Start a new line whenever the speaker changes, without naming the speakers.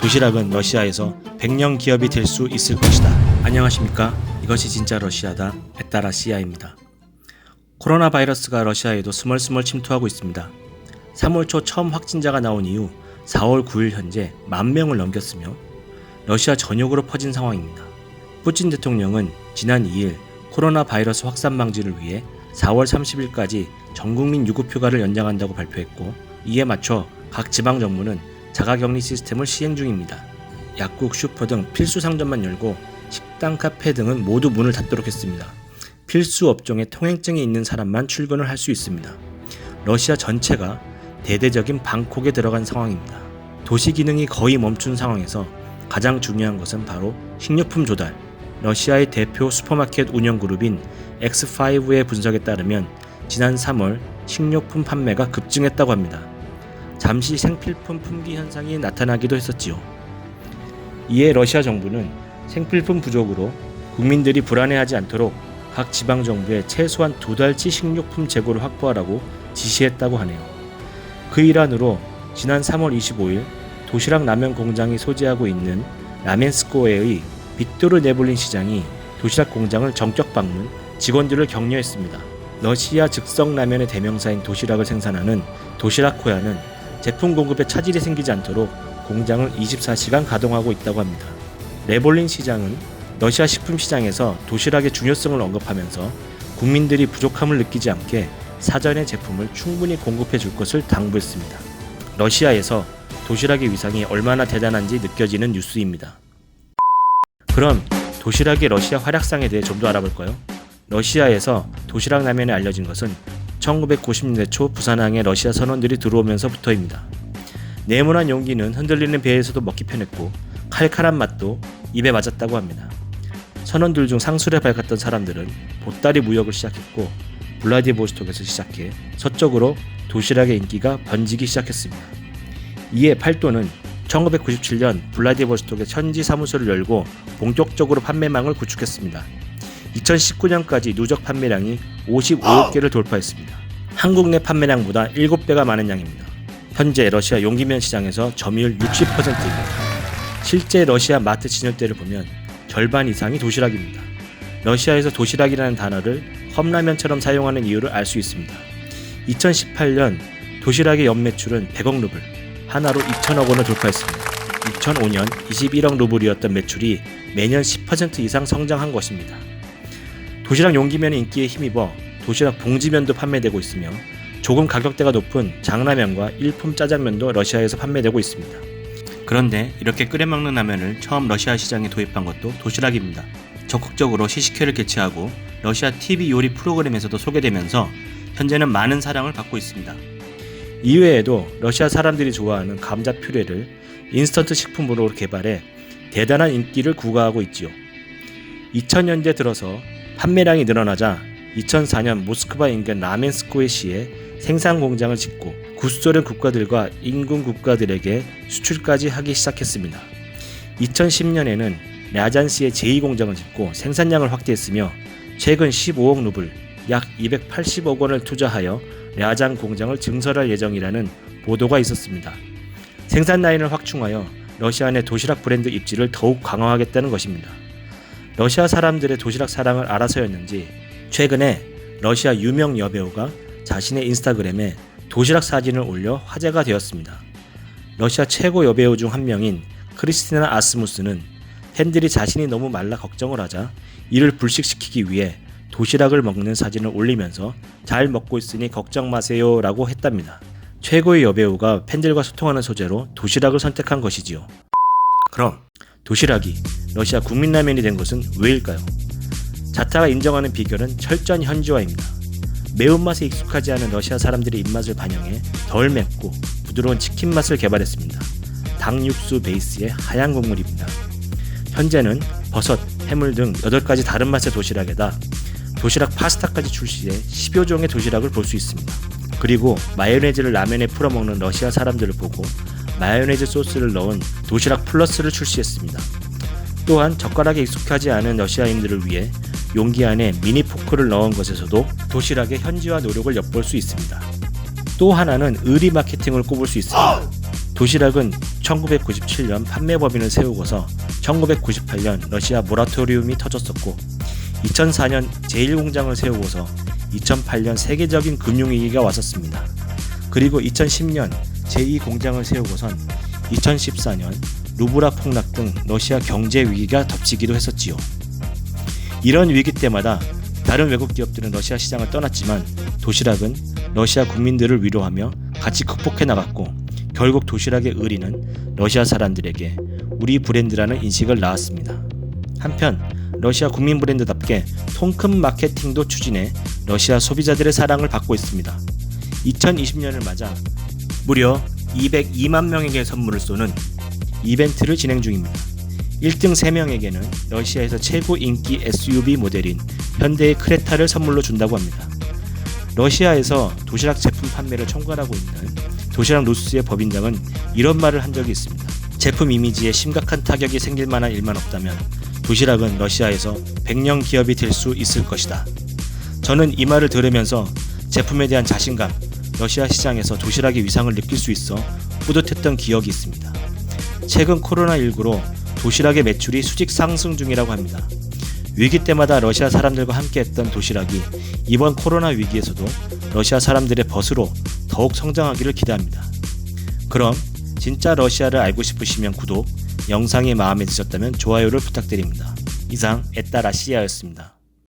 도시락은 러시아에서 100년 기업이 될 수 있을 것이다. 안녕하십니까? 이것이 진짜 러시아다. 에따라시아입니다. 코로나 바이러스가 러시아에도 스멀스멀 침투하고 있습니다. 3월 초 처음 확진자가 나온 이후 4월 9일 현재 10,000명을 넘겼으며 러시아 전역으로 퍼진 상황입니다. 푸틴 대통령은 지난 2일 코로나 바이러스 확산 방지를 위해 4월 30일까지 전국민 유급휴가를 연장한다고 발표했고, 이에 맞춰 각 지방정부는 자가격리 시스템을 시행 중입니다. 약국, 슈퍼 등 필수 상점만 열고 식당, 카페 등은 모두 문을 닫도록 했습니다. 필수 업종에 통행증이 있는 사람만 출근을 할 수 있습니다. 러시아 전체가 대대적인 방콕에 들어간 상황입니다. 도시 기능이 거의 멈춘 상황에서 가장 중요한 것은 바로 식료품 조달. 러시아의 대표 슈퍼마켓 운영 그룹인 X5의 분석에 따르면 지난 3월 식료품 판매가 급증했다고 합니다. 잠시 생필품 품귀 현상이 나타나기도 했었지요. 이에 러시아 정부는 생필품 부족으로 국민들이 불안해하지 않도록 각 지방정부에 최소한 2달치 식료품 재고를 확보하라고 지시했다고 하네요. 그 일환으로 지난 3월 25일 도시락 라면 공장이 소재하고 있는 라멘스코에의 빅토르 네블린 시장이 도시락 공장을 정격 방문, 직원들을 격려했습니다. 러시아 즉석 라면의 대명사인 도시락을 생산하는 도시락코야는 제품 공급에 차질이 생기지 않도록 공장을 24시간 가동하고 있다고 합니다. 네볼린 시장은 러시아 식품 시장에서 도시락의 중요성을 언급하면서 국민들이 부족함을 느끼지 않게 사전에 제품을 충분히 공급해 줄 것을 당부했습니다. 러시아에서 도시락의 위상이 얼마나 대단한지 느껴지는 뉴스입니다. 그럼 도시락의 러시아 활약상에 대해 좀 더 알아볼까요? 러시아에서 도시락 라면이 알려진 것은 1990년대 초 부산항에 러시아 선원들이 들어오면서부터입니다. 네모난 용기는 흔들리는 배에서도 먹기 편했고 칼칼한 맛도 입에 맞았다고 합니다. 선원들 중 상술에 밝았던 사람들은 보따리 무역을 시작했고, 블라디보스톡에서 시작해 서쪽으로 도시락의 인기가 번지기 시작했습니다. 이에 팔도는 1997년 블라디보스톡에 현지 사무소를 열고 본격적으로 판매망을 구축했습니다. 2019년까지 누적 판매량이 55억 개를 돌파했습니다. 한국 내 판매량보다 7배가 많은 양입니다. 현재 러시아 용기면 시장에서 점유율 60%입니다. 실제 러시아 마트 진열대를 보면 절반 이상이 도시락입니다. 러시아에서 도시락이라는 단어를 컵라면처럼 사용하는 이유를 알 수 있습니다. 2018년 도시락의 연매출은 100억 루블, 하나로 2천억 원을 돌파했습니다. 2005년 21억 루블이었던 매출이 매년 10% 이상 성장한 것입니다. 도시락 용기면의 인기에 힘입어 도시락 봉지면도 판매되고 있으며, 조금 가격대가 높은 장라면과 일품 짜장면도 러시아에서 판매되고 있습니다. 그런데 이렇게 끓여 먹는 라면을 처음 러시아 시장에 도입한 것도 도시락입니다. 적극적으로 시식회를 개최하고 러시아 TV 요리 프로그램에서도 소개되면서 현재는 많은 사랑을 받고 있습니다. 이외에도 러시아 사람들이 좋아하는 감자 퓨레를 인스턴트 식품으로 개발해 대단한 인기를 구가하고 있지요. 2000년대 들어서 판매량이 늘어나자 2004년 모스크바 인근 라멘스코에 시에 생산 공장을 짓고 구소련 국가들과 인근 국가들에게 수출까지 하기 시작했습니다. 2010년에는 랴잔시에 제2공장을 짓고 생산량을 확대했으며, 최근 15억 루블, 약 280억 원을 투자하여 랴잔 공장을 증설할 예정이라는 보도가 있었습니다. 생산 라인을 확충하여 러시아 내 도시락 브랜드 입지를 더욱 강화하겠다는 것입니다. 러시아 사람들의 도시락 사랑을 알아서였는지 최근에 러시아 유명 여배우가 자신의 인스타그램에 도시락 사진을 올려 화제가 되었습니다. 러시아 최고 여배우 중 한 명인 크리스티나 아스무스는 팬들이 자신이 너무 말라 걱정을 하자 이를 불식시키기 위해 도시락을 먹는 사진을 올리면서 잘 먹고 있으니 걱정 마세요 라고 했답니다. 최고의 여배우가 팬들과 소통하는 소재로 도시락을 선택한 것이지요. 그럼 도시락이 러시아 국민라면이 된 것은 왜일까요? 자타가 인정하는 비결은 철저한 현지화입니다. 매운맛에 익숙하지 않은 러시아 사람들의 입맛을 반영해 덜 맵고 부드러운 치킨 맛을 개발했습니다. 닭 육수 베이스의 하얀 국물입니다. 현재는 버섯, 해물 등 8가지 다른 맛의 도시락에다 도시락 파스타까지 출시해 10여 종의 도시락을 볼 수 있습니다. 그리고 마요네즈를 라면에 풀어 먹는 러시아 사람들을 보고 마요네즈 소스를 넣은 도시락 플러스를 출시했습니다. 또한 젓가락에 익숙하지 않은 러시아인들을 위해 용기 안에 미니 포크를 넣은 것에서도 도시락의 현지화 노력을 엿볼 수 있습니다. 또 하나는 의리 마케팅을 꼽을 수 있습니다. 도시락은 1997년 판매 법인을 세우고서 1998년 러시아 모라토리움이 터졌었고 2004년 제1공장을 세우고서 2008년 세계적인 금융위기가 왔었습니다. 그리고 2010년 제2공장을 세우고선 2014년 루브라 폭락 등 러시아 경제 위기가 덮치기도 했었지요. 이런 위기 때마다 다른 외국 기업들은 러시아 시장을 떠났지만 도시락은 러시아 국민들을 위로하며 같이 극복해 나갔고 결국 도시락의 의리는 러시아 사람들에게 우리 브랜드라는 인식을 낳았습니다. 한편 러시아 국민 브랜드답게 통큰 마케팅도 추진해 러시아 소비자들의 사랑을 받고 있습니다. 2020년을 맞아 무려 202만 명에게 선물을 쏘는 이벤트를 진행 중입니다. 1등 3명에게는 러시아에서 최고 인기 SUV 모델인 현대의 크레타를 선물로 준다고 합니다. 러시아에서 도시락 제품 판매를 총괄하고 있는 도시락 뉴스의 법인장은 이런 말을 한 적이 있습니다. 제품 이미지에 심각한 타격이 생길 만한 일만 없다면 도시락은 러시아에서 100년 기업이 될 수 있을 것이다. 저는 이 말을 들으면서 제품에 대한 자신감, 러시아 시장에서 도시락의 위상을 느낄 수 있어 뿌듯했던 기억이 있습니다. 최근 코로나19로 도시락의 매출이 수직 상승 중이라고 합니다. 위기 때마다 러시아 사람들과 함께했던 도시락이 이번 코로나 위기에서도 러시아 사람들의 벗으로 더욱 성장하기를 기대합니다. 그럼 진짜 러시아를 알고 싶으시면 구독, 영상이 마음에 드셨다면 좋아요를 부탁드립니다. 이상 에따라시아였습니다.